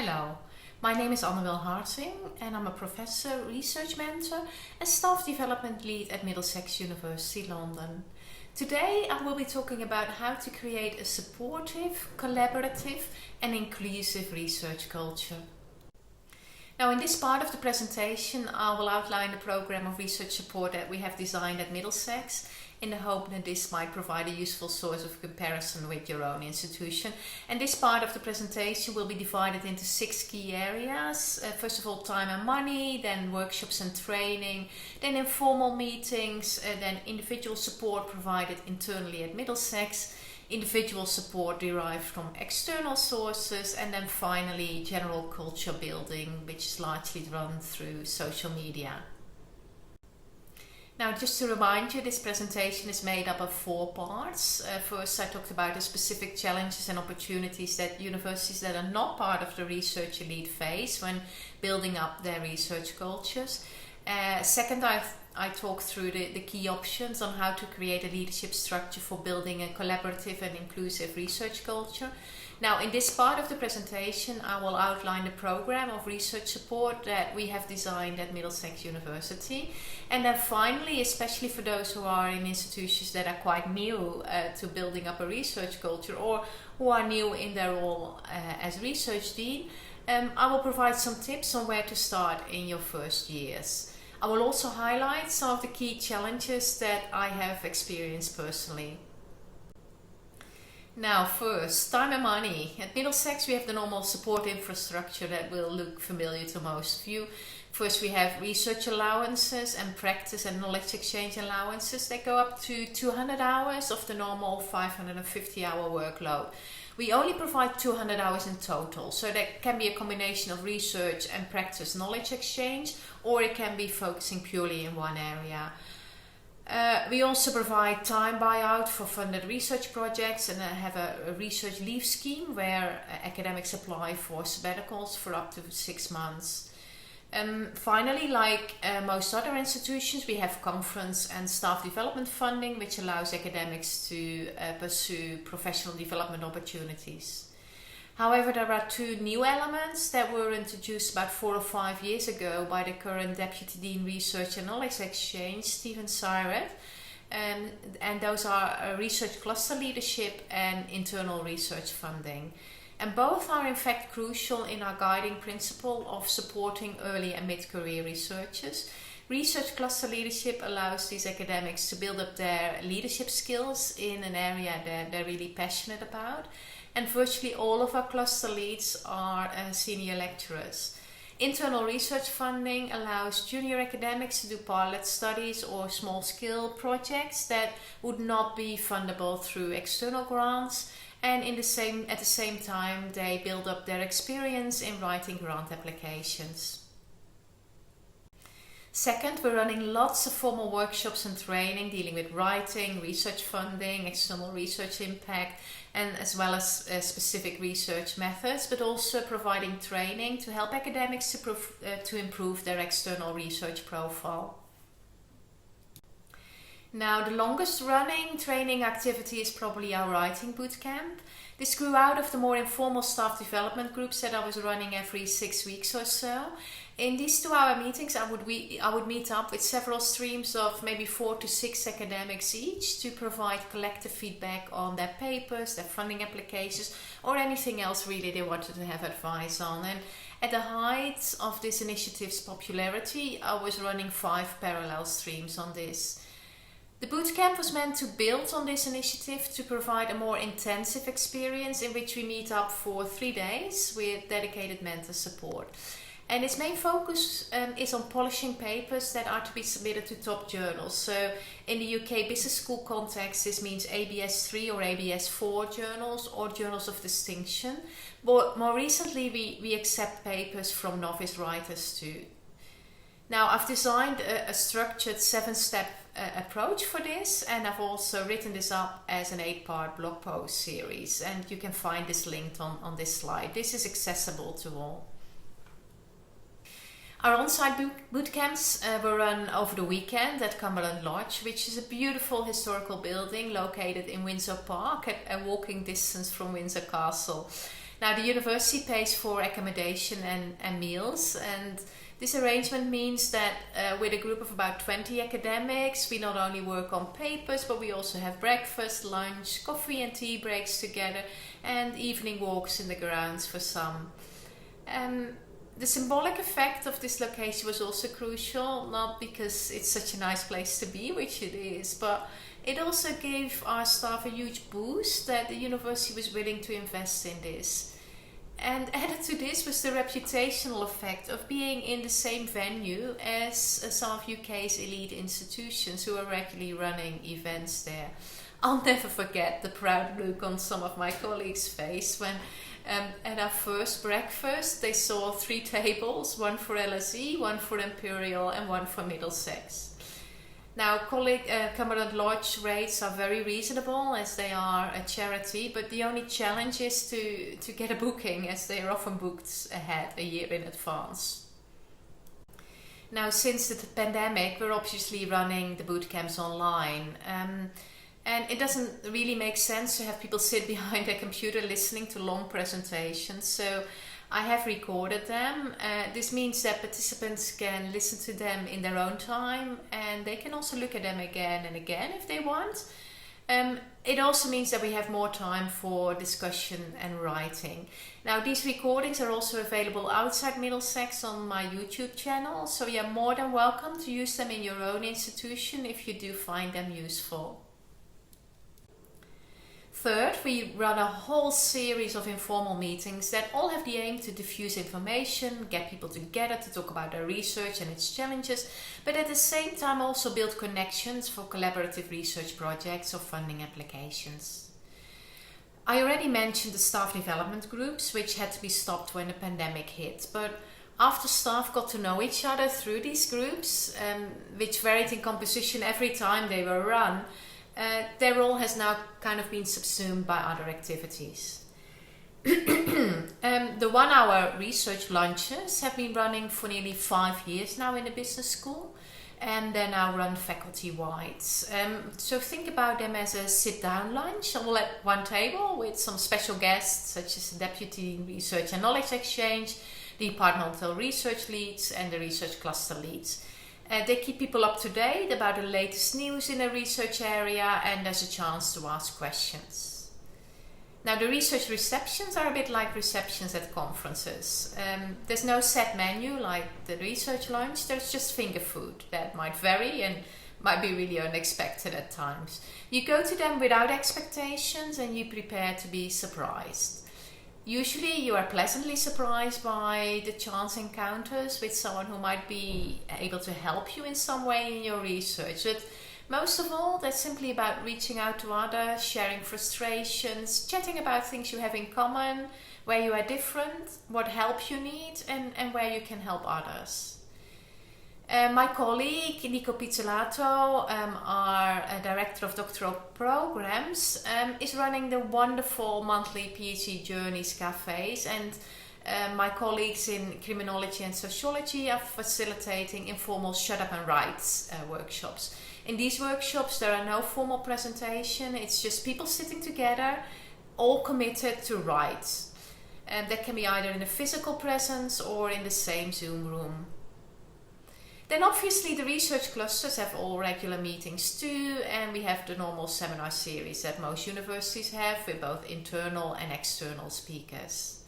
Hello, my name is Harzing and I'm a professor, research mentor and staff development lead at Middlesex University, London. Today I will be talking about how to create a supportive, collaborative and inclusive research culture. Now in this part of the presentation I will outline the program of research support that we have designed at Middlesex in the hope that this might provide a useful source of comparison with your own institution. And this part of the presentation will be divided into 6 key areas. First of all, time and money, then workshops and training, then informal meetings, then individual support provided internally at Middlesex, individual support derived from external sources, and then finally general culture building, which is largely run through social media. Now, just to remind you, this presentation is made up of 4 parts. First, I talked about the specific challenges and opportunities that universities that are not part of the research elite face when building up their research cultures. Second, I talked through the key options on how to create a leadership structure for building a collaborative and inclusive research culture. Now, in this part of the presentation, I will outline the program of research support that we have designed at Middlesex University. And then finally, especially for those who are in institutions that are quite new to building up a research culture or who are new in their role as research dean, I will provide some tips on where to start in your first years. I will also highlight some of the key challenges that I have experienced personally. Now first, time and money. At Middlesex we have the normal support infrastructure that will look familiar to most of you. First we have research allowances and practice and knowledge exchange allowances that go up to 200 hours of the normal 550 hour workload. We only provide 200 hours in total, so that can be a combination of research and practice knowledge exchange, or it can be focusing purely in one area. We also provide time buyout for funded research projects and have a research leave scheme where academics apply for sabbaticals for up to 6 months. Finally, like most other institutions, we have conference and staff development funding, which allows academics to pursue professional development opportunities. However, there are 2 new elements that were introduced about 4 or 5 years ago by the current Deputy Dean Research and Knowledge Exchange, Stephen Syret, and those are research cluster leadership and internal research funding. And both are in fact crucial in our guiding principle of supporting early and mid-career researchers. Research cluster leadership allows these academics to build up their leadership skills in an area that they're really passionate about. And virtually all of our cluster leads are senior lecturers. Internal research funding allows junior academics to do pilot studies or small-scale projects that would not be fundable through external grants. And at the same time, they build up their experience in writing grant applications. Second, we're running lots of formal workshops and training dealing with writing, research funding, external research impact, and as well as specific research methods, but also providing training to help academics to improve their external research profile. Now, the longest running training activity is probably our writing bootcamp. This grew out of the more informal staff development groups that I was running every 6 weeks or so. In these 2-hour meetings, I would meet up with several streams of maybe 4 to 6 academics each to provide collective feedback on their papers, their funding applications, or anything else really they wanted to have advice on. And at the height of this initiative's popularity, I was running 5 parallel streams on this. The bootcamp was meant to build on this initiative to provide a more intensive experience in which we meet up for 3 days with dedicated mentor support. And its main focus is on polishing papers that are to be submitted to top journals. So in the UK business school context, this means ABS 3 or ABS 4 journals or journals of distinction. But more recently, we accept papers from novice writers too. Now, I've designed a structured 7-step approach for this, and I've also written this up as an 8-part blog post series, and you can find this linked on this slide. This is accessible to all. Our on-site bootcamps were run over the weekend at Cumberland Lodge, which is a beautiful historical building located in Windsor Park at a walking distance from Windsor Castle. Now the university pays for accommodation and meals, and this arrangement means that with a group of about 20 academics, we not only work on papers, but we also have breakfast, lunch, coffee and tea breaks together, and evening walks in the grounds for some. The symbolic effect of this location was also crucial, not because it's such a nice place to be, which it is, but it also gave our staff a huge boost that the university was willing to invest in this. And added to this was the reputational effect of being in the same venue as some of UK's elite institutions who are regularly running events there. I'll never forget the proud look on some of my colleagues' face when at our first breakfast they saw 3 tables, one for LSE, one for Imperial and one for Middlesex. Now, Cumberland Lodge rates are very reasonable as they are a charity, but the only challenge is to get a booking, as they are often booked ahead a year in advance. Now, since the pandemic, we're obviously running the bootcamps online, and it doesn't really make sense to have people sit behind a computer listening to long presentations, so I have recorded them. This means that participants can listen to them in their own time, and they can also look at them again and again if they want. It also means that we have more time for discussion and writing. Now, these recordings are also available outside Middlesex on my YouTube channel, so you're more than welcome to use them in your own institution if you do find them useful. Third, we run a whole series of informal meetings that all have the aim to diffuse information, get people together to talk about their research and its challenges, but at the same time also build connections for collaborative research projects or funding applications. I already mentioned the staff development groups, which had to be stopped when the pandemic hit, but after staff got to know each other through these groups, which varied in composition every time they were run, their role has now kind of been subsumed by other activities. The 1-hour research lunches have been running for nearly 5 years now in the business school, and they're now run faculty-wide. So think about them as a sit-down lunch, all at one table with some special guests such as the Deputy Research and Knowledge Exchange, the departmental research leads and the research cluster leads. They keep people up to date about the latest news in a research area, and there's a chance to ask questions. Now, the research receptions are a bit like receptions at conferences. There's no set menu like the research lunch, there's just finger food that might vary and might be really unexpected at times. You go to them without expectations and you prepare to be surprised. Usually you are pleasantly surprised by the chance encounters with someone who might be able to help you in some way in your research. But most of all, that's simply about reaching out to others, sharing frustrations, chatting about things you have in common, where you are different, what help you need, and where you can help others. My colleague, Nico Pizzolato, our Director of Doctoral Programs, is running the wonderful monthly PhD Journeys cafes, and my colleagues in Criminology and Sociology are facilitating informal Shut Up and Write workshops. In these workshops there are no formal presentation, it's just people sitting together, all committed to write. That can be either in a physical presence or in the same Zoom room. Then obviously the research clusters have all regular meetings too, and we have the normal seminar series that most universities have with both internal and external speakers.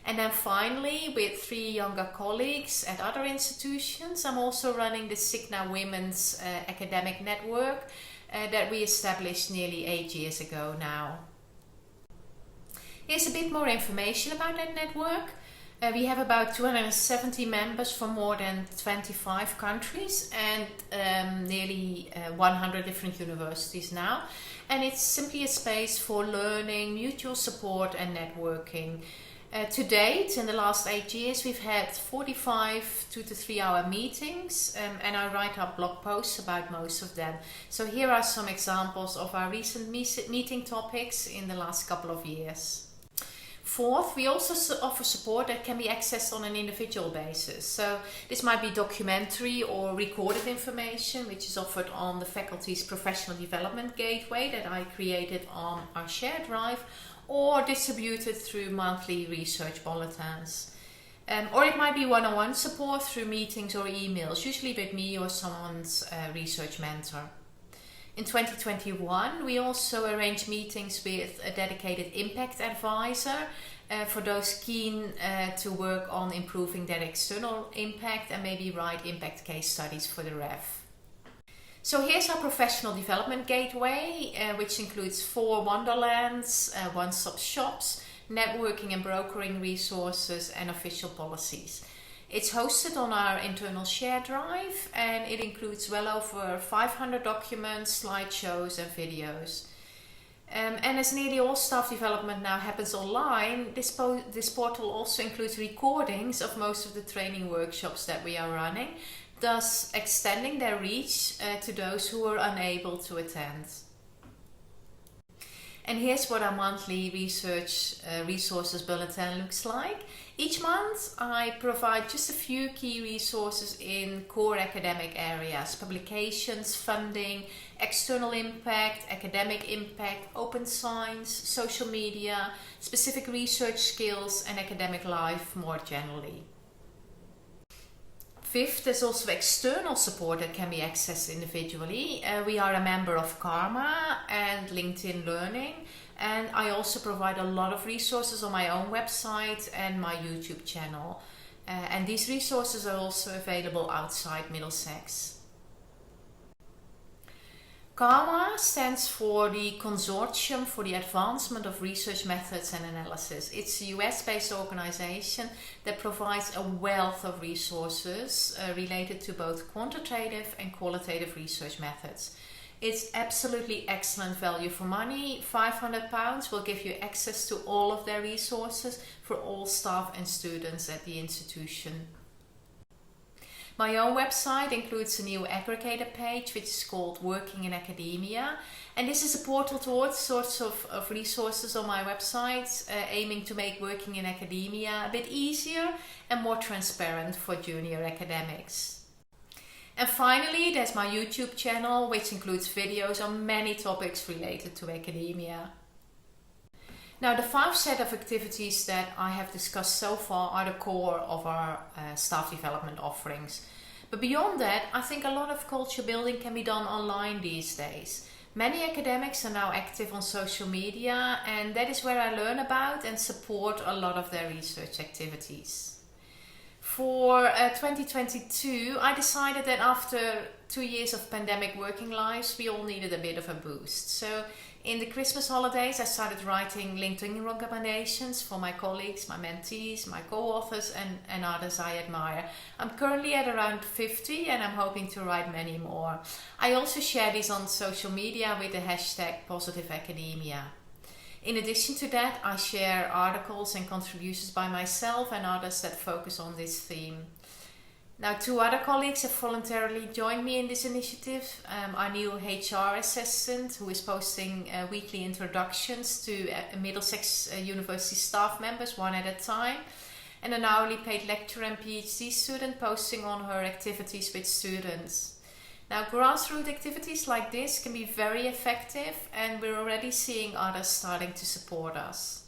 And then finally, with 3 younger colleagues at other institutions, I'm also running the Signa Women's Academic Network that we established nearly 8 years ago now. Here's a bit more information about that network. We have about 270 members from more than 25 countries and nearly 100 different universities now. And it's simply a space for learning, mutual support and networking. To date, in the last 8 years, we've had 45 2 to 3 hour meetings, and I write up blog posts about most of them. So here are some examples of our recent meeting topics in the last couple of years. Fourth, we also offer support that can be accessed on an individual basis. So this might be documentary or recorded information, which is offered on the faculty's professional development gateway that I created on our shared drive, or distributed through monthly research bulletins. Or it might be one-on-one support through meetings or emails, usually with me or someone's research mentor. In 2021, we also arranged meetings with a dedicated impact advisor for those keen to work on improving their external impact and maybe write impact case studies for the ref. So here's our professional development gateway, which includes 4 wonderlands, one-stop shops, networking and brokering resources, and official policies. It's hosted on our internal share drive, and it includes well over 500 documents, slideshows and videos. And as nearly all staff development now happens online, this portal also includes recordings of most of the training workshops that we are running, thus extending their reach to those who are unable to attend. And here's what our monthly research resources bulletin looks like. Each month I provide just a few key resources in core academic areas: publications, funding, external impact, academic impact, open science, social media, specific research skills, and academic life more generally. Fifth, there's also external support that can be accessed individually. We are a member of Karma and LinkedIn Learning, and I also provide a lot of resources on my own website and my YouTube channel. And these resources are also available outside Middlesex. Karma stands for the Consortium for the Advancement of Research Methods and Analysis. It's a US-based organization that provides a wealth of resources related to both quantitative and qualitative research methods. It's absolutely excellent value for money. £500 will give you access to all of their resources for all staff and students at the institution. My own website includes a new aggregator page which is called Working in Academia, and this is a portal to all sorts of resources on my website, aiming to make working in academia a bit easier and more transparent for junior academics. And finally, there's my YouTube channel, which includes videos on many topics related to academia. Now, the 5 set of activities that I have discussed so far are the core of our staff development offerings. But beyond that, I think a lot of culture building can be done online these days. Many academics are now active on social media, and that is where I learn about and support a lot of their research activities. For 2022, I decided that after 2 years of pandemic working lives, we all needed a bit of a boost. So in the Christmas holidays, I started writing LinkedIn recommendations for my colleagues, my mentees, my co-authors, and others I admire. I'm currently at around 50, and I'm hoping to write many more. I also share these on social media with the hashtag Positive Academia. In addition to that, I share articles and contributions by myself and others that focus on this theme. Now, 2 other colleagues have voluntarily joined me in this initiative. Our new HR assistant, who is posting weekly introductions to Middlesex University staff members one at a time, and an hourly paid lecturer and PhD student posting on her activities with students. Now, grassroots activities like this can be very effective, and we're already seeing others starting to support us.